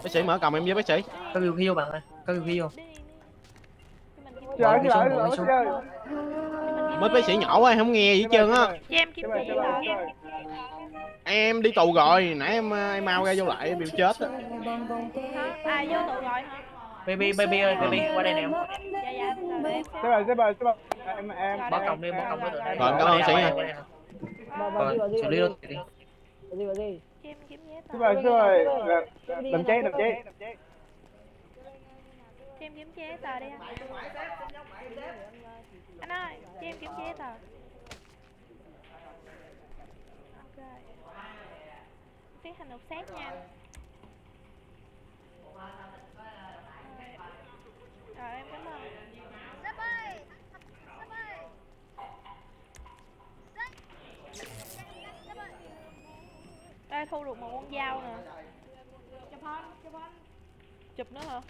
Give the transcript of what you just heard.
Bác sĩ mở còng em với bác sĩ. Có kêu vô bạn ơi, có kêu vô. Rồi Đi xuống, đi xuống. Mới bác sĩ nhỏ quá em không nghe gì hết trơn á. Cho em kiếm chỉ hả? Em đi tù rồi, nãy em mau ra vô lại bị chết á. Hả? Ai vô tù rồi hả? Baby ơi, baby qua đây nè. Dạ rồi để em Sếp ơi, em Bỏ còng đi, bỏ còng với tụi này. Rồi, cảm ơn sĩ nha. Rồi, xử lý luôn đi. cho em kiếm giấy tờ. sếp ơi, đầm cháy. Cho em kiếm giấy tờ đi anh. Anh ơi, cho em kiếm giấy tờ. Ok. Tiến hành nộp xác nha. Rồi em cảm ơn. Đây thu được một con dao nè. Chụp nữa hả?